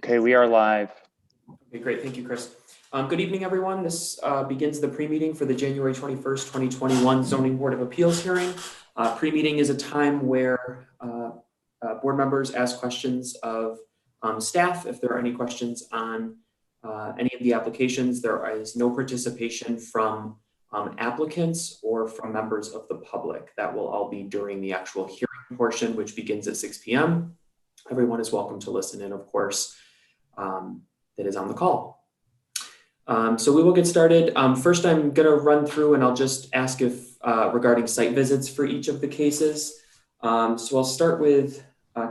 Okay, we are live. Okay, great. Thank you, Chris. Good evening, everyone. This begins the pre-meeting for the January 21st, 2021 Zoning Board of Appeals hearing. Pre-meeting is a time where board members ask questions of staff. If there are any questions on any of the applications, there is no participation from applicants or from members of the public. That will all be during the actual hearing portion, which begins at 6 p.m. Everyone is welcome to listen in, of course, that is on the call. So we will get started. First, I'm going to run through and I'll just ask if regarding site visits for each of the cases. So I'll start with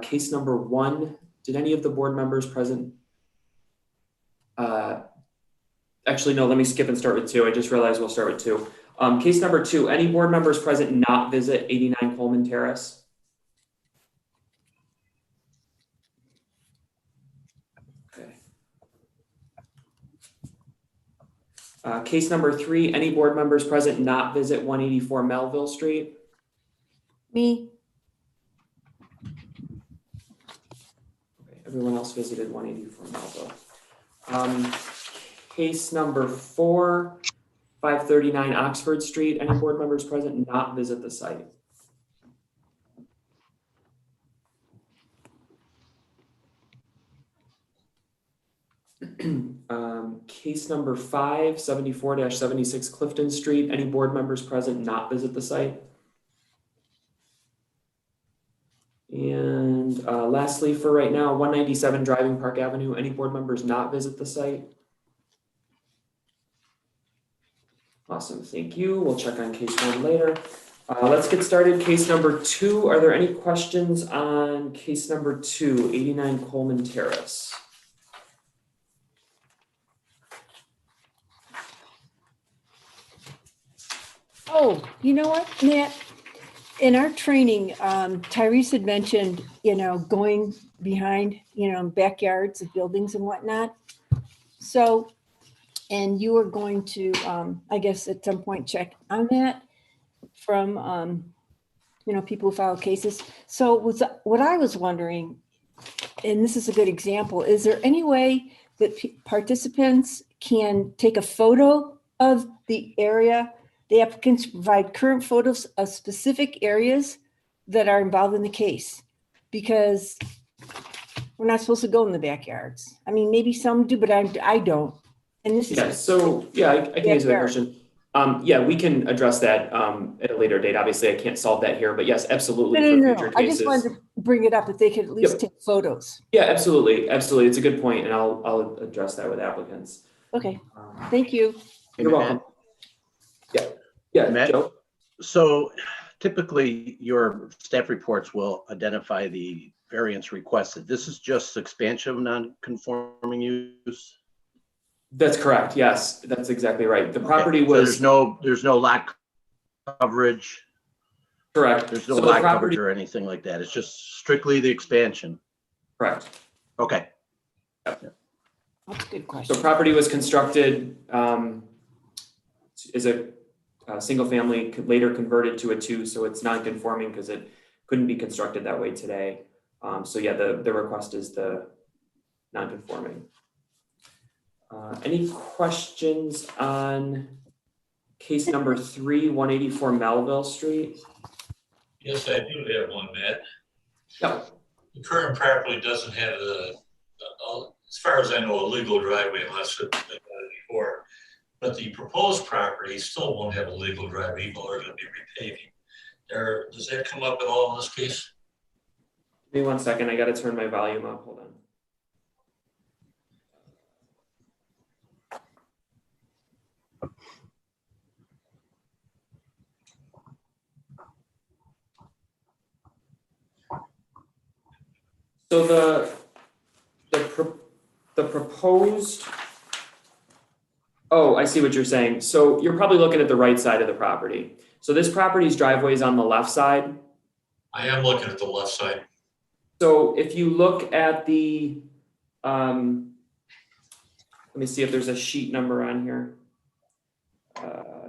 case number 1. Did any of the board members present? Actually, no, let me skip and start with 2. I just realized we'll start with 2. Case number 2, any board members present not visit 89 Coleman Terrace? Case number 3, any board members present not visit 184 Melville Street? Me. Okay, everyone else visited 184 Melville. Case number 4, 539 Oxford Street, any board members present not visit the site? Case number 5, 74-76 Clifton Street. Any board members present not visit the site? And lastly, for right now, 197 Driving Park Avenue. Any board members not visit the site? Awesome, thank you. We'll check on case 1 later. Let's get started. Case number 2. Are there any questions on case number 2, 89 Coleman Terrace? Oh, you know what, Matt? In our training, Tyrese had mentioned, going behind, backyards of buildings and whatnot. So, and you were going to, I guess at some point check on that from, people who file cases. So what I was wondering, and this is a good example, is there any way that participants can take a photo of the area? The applicants provide current photos of specific areas that are involved in the case, because we're not supposed to go in the backyards. I mean, maybe some do, but I don't. And this is I can answer that question. We can address that at a later date. Obviously, I can't solve that here, but yes, absolutely. No. Future I cases. just wanted to bring it up if they could at least take photos. Yeah, absolutely. It's a good point, and I'll address that with applicants. Okay, thank you. You're welcome. Yeah, Matt, Joe? so typically your staff reports will identify the variance requested. This is just expansion of non-conforming use? That's correct. Yes, that's exactly right. The property was there's no lot coverage. correct. There's no lot coverage or anything like that. It's just strictly the expansion. Correct. Okay. That's a good question. So property was constructed is a single family, later converted to a 2, so it's non-conforming because it couldn't be constructed that way today. So yeah, the request is the non-conforming. Any questions on case number 3, 184 Melville Street? Yes, I do have one, Matt. No. The current property doesn't have as far as I know, a legal driveway unless it's been done before. But the proposed property still won't have a legal driveway, even though they're going to be repaving. Does that come up at all in this case? Give me 1 second. I got to turn my volume up. Hold on. So the proposed. Oh, I see what you're saying. So you're probably looking at the right side of the property. So this property's driveway is on the left side. I am looking at the left side. So if you look at the, let me see if there's a sheet number on here.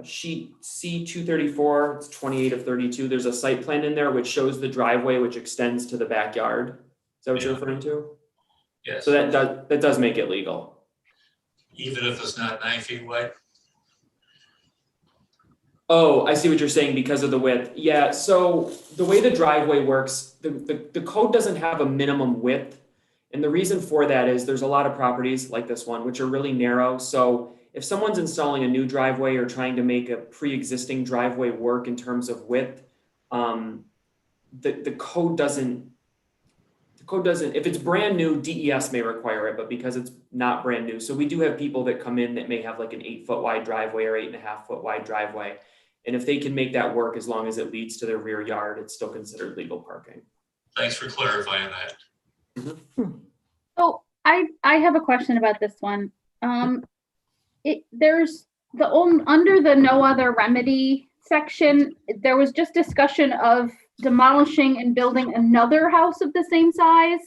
Sheet C234, it's 28 of 32. There's a site plan in there which shows the driveway which extends to the backyard. Is that what you're referring to? Yes, So that does make it legal. even if it's not 9 feet wide. Oh, I see what you're saying because of the width. Yeah, so the way the driveway works, the code doesn't have a minimum width. And the reason for that is there's a lot of properties like this one, which are really narrow. So if someone's installing a new driveway or trying to make a pre-existing driveway work in terms of width, the code doesn't, if it's brand new, DES may require it, but because it's not brand new. So we do have people that come in that may have like an 8-foot wide driveway or 8.5-foot wide driveway. And if they can make that work, as long as it leads to their rear yard, it's still considered legal parking. Thanks for clarifying that. So I have a question about this one. There's under the no other remedy section, there was just discussion of demolishing and building another house of the same size,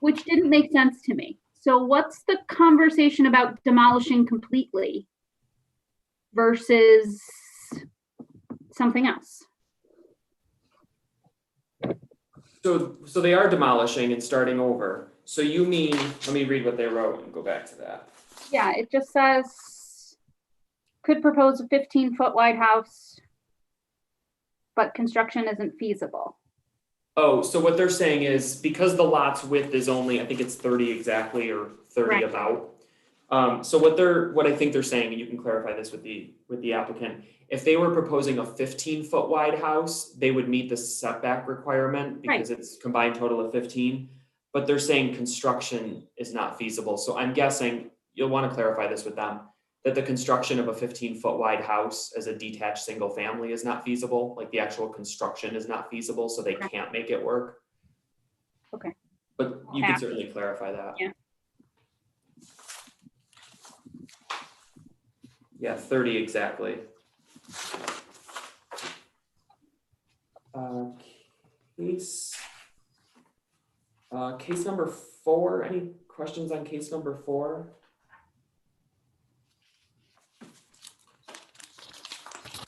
which didn't make sense to me. So what's the conversation about demolishing completely versus something else? So they are demolishing and starting over. So you mean, let me read what they wrote and go back to that. Yeah, it just says, could propose a 15-foot wide house, but construction isn't feasible. Oh, so what they're saying is because the lot's width is only, I think it's 30 exactly or 30 Right. about. So what I think they're saying, and you can clarify this with the applicant, if they were proposing a 15-foot wide house, they would meet the setback requirement because it's combined total of 15. But they're saying construction is not feasible. So I'm guessing you'll want to clarify this with them, that the construction of a 15-foot wide house as a detached single family is not feasible. Like the actual construction is not feasible, so they can't make it work. Okay. But you can certainly clarify that. Yeah. Yeah, 30 exactly. Case number 4, any questions on case number 4?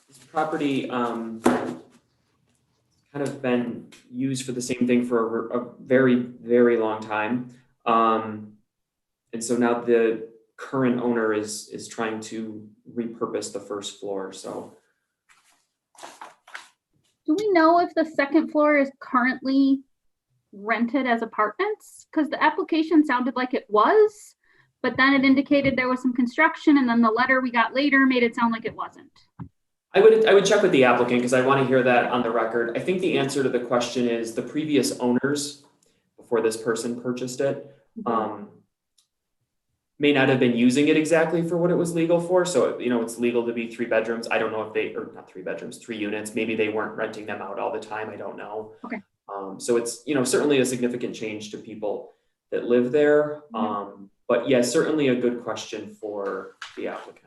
This property kind of been used for the same thing for a very, very long time. And so now the current owner is trying to repurpose the first floor, so. Do we know if the second floor is currently rented as apartments? Because the application sounded like it was, but then it indicated there was some construction, and then the letter we got later made it sound like it wasn't. I would check with the applicant because I want to hear that on the record. I think the answer to the question is the previous owners, before this person purchased it, may not have been using it exactly for what it was legal for. So, it's legal to be 3 bedrooms. I don't know if or not 3 bedrooms, 3 units. Maybe they weren't renting them out all the time. I don't know. Okay. So it's, certainly a significant change to people that live there. But yeah, certainly a good question for the applicant.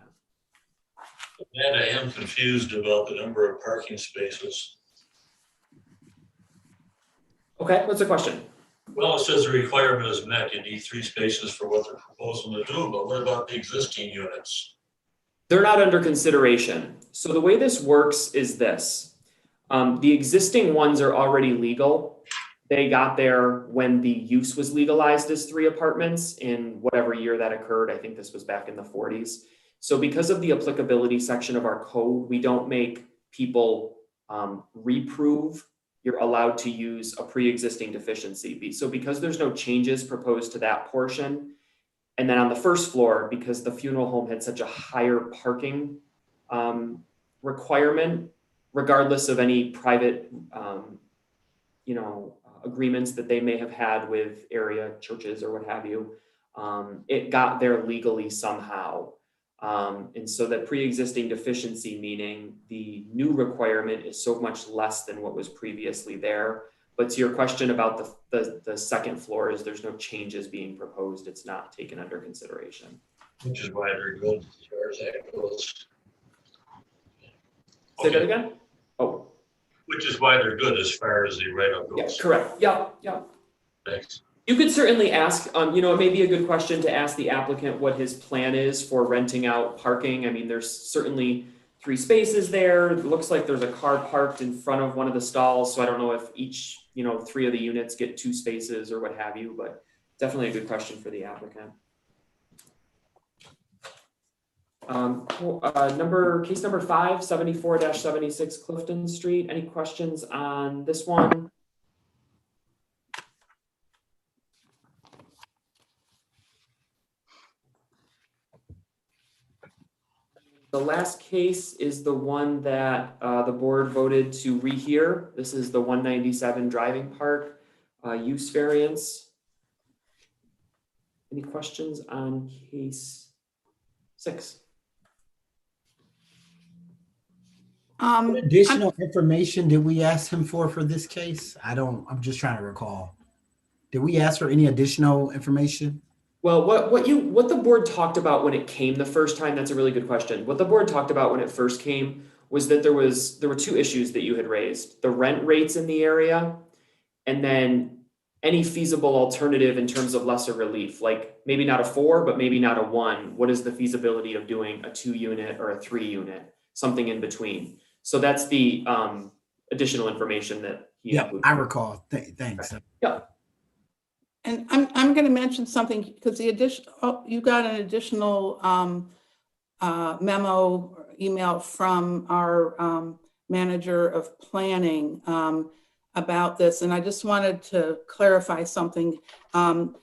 And I am confused about the number of parking spaces. Okay, what's the question? Well, it says the requirement is met. You need 3 spaces for what they're proposing to do, but what about the existing units? They're not under consideration. So the way this works is this. The existing ones are already legal. They got there when the use was legalized as 3 apartments in whatever year that occurred. I think this was back in the 40s. So because of the applicability section of our code, we don't make people reprove you're allowed to use a pre-existing deficiency. So because there's no changes proposed to that portion, and then on the first floor, because the funeral home had such a higher parking requirement, regardless of any private, agreements that they may have had with area churches or what have you, it got there legally somehow. And so that pre-existing deficiency, meaning the new requirement is so much less than what was previously there. But to your question about the second floor, is there's no changes being proposed. It's not taken under consideration. Which is why they're good as far as that goes. Say that again? Oh. Which is why they're good as far as the write-up Yeah, goes. correct. Yeah. Thanks. You could certainly ask, it may be a good question to ask the applicant what his plan is for renting out parking. I mean, there's certainly 3 spaces there. It looks like there's a car parked in front of one of the stalls. So I don't know if each, 3 of the units get 2 spaces or what have you, but Definitely a good question for the applicant. Case number 5, 74-76 Clifton Street. Any questions on this one? The last case is the one that the board voted to rehear. This is the 197 Driving Park use variance. Any questions on case 6? What additional information did we ask him for this case? I'm just trying to recall. Did we ask for any additional information? Well, what the board talked about when it came the first time, that's a really good question. What the board talked about when it first came was that there were 2 issues that you had raised: the rent rates in the area, and then any feasible alternative in terms of lesser relief, like maybe not a 4, but maybe not a 1. What is the feasibility of doing a 2-unit or a 3-unit, something in between? So that's the additional information that he Yeah, included. I recall. Thanks. Yeah. And I'm going to mention something because you got an additional memo or email from our manager of planning about this. And I just wanted to clarify something.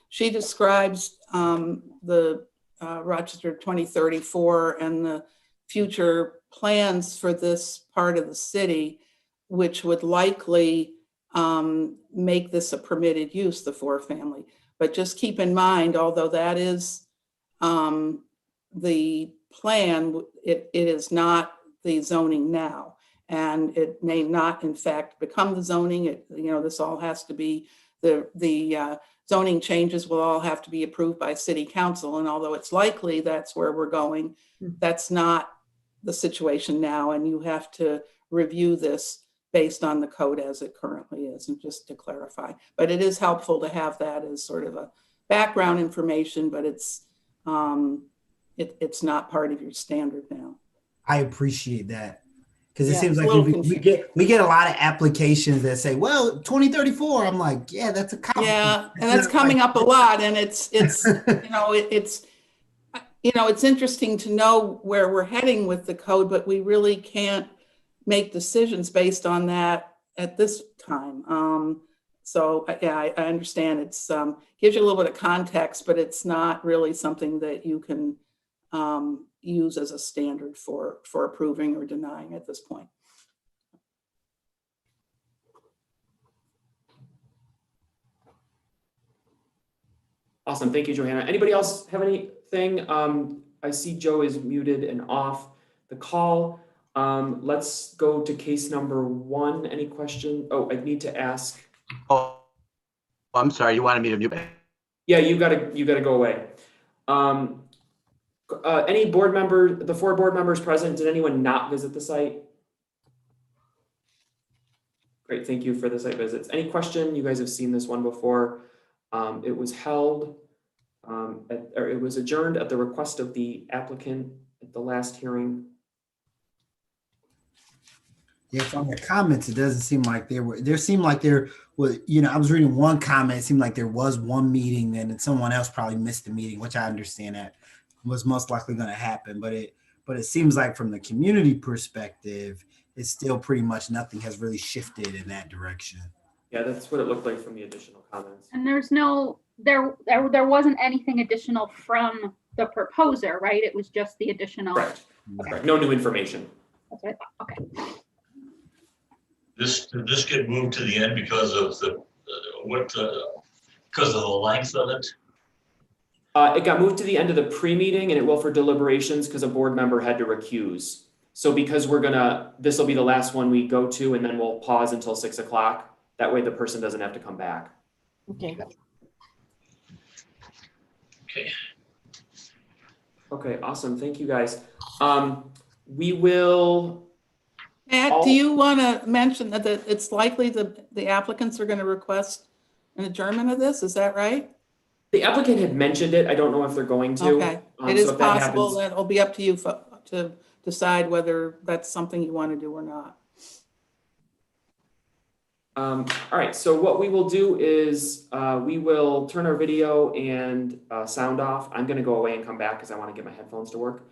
She describes the Rochester 2034 and the future plans for this part of the city, which would likely make this a permitted use, the 4-family. But just keep in mind, although that is the plan, it is not the zoning now. And it may not, in fact, become the zoning. This all has to be, the zoning changes will all have to be approved by city council. And although it's likely that's where we're going, that's not the situation now. And you have to review this based on the code as it currently is, and just to clarify. But it is helpful to have that as sort of a background information, but it's not part of your standard now. I appreciate that. Because it Yeah, seems it's a like little we get a lot of applications that say, well, 2034. I'm like, yeah, that's a cop. Yeah, and that's coming up a lot, and it's it's interesting to know where we're heading with the code, but we really can't make decisions based on that at this time. So yeah, I understand it's gives you a little bit of context, but it's not really something that you can use as a standard for approving or denying at this point. Awesome. Thank you, Johanna. Anybody else have anything? I see Joe is muted and off the call. Let's go to case number 1. Any question? Oh, I need to ask. Oh, I'm sorry. You wanted me to mute? Yeah, you gotta go away. Any board member, the 4 board members present, did anyone not visit the site? Great, thank you for the site visits. Any question? You guys have seen this one before. It was held, or it was adjourned at the request of the applicant at the last hearing. Yeah, from the comments, it doesn't seem like there was, I was reading one comment, it seemed like there was one meeting and then someone else probably missed the meeting, which I understand that was most likely going to happen. But it seems like from the community perspective, it's still pretty much nothing has really shifted in that direction. Yeah, that's what it looked like from the additional comments. And there wasn't anything additional from the proposer, right? It was just the additional. Correct. That's right. No new information. That's what I thought. Okay. Did this get moved to the end because of because of the length of it? It got moved to the end of the pre-meeting, and it will for deliberations because a board member had to recuse. So because this will be the last one we go to, and then we'll pause until 6 o'clock. That way the person doesn't have to come back. Okay. Okay, awesome. Thank you, guys. We will. Matt, do you want to mention that it's likely the applicants are going to request an adjournment of this? Is that right? The applicant had mentioned it. I don't know if they're going to. Okay, it is so if that possible happens- that it'll be up to you to decide whether that's something you want to do or not. All right, so what we will do is we will turn our video and sound off. I'm gonna go away and come back because I want to get my headphones to work.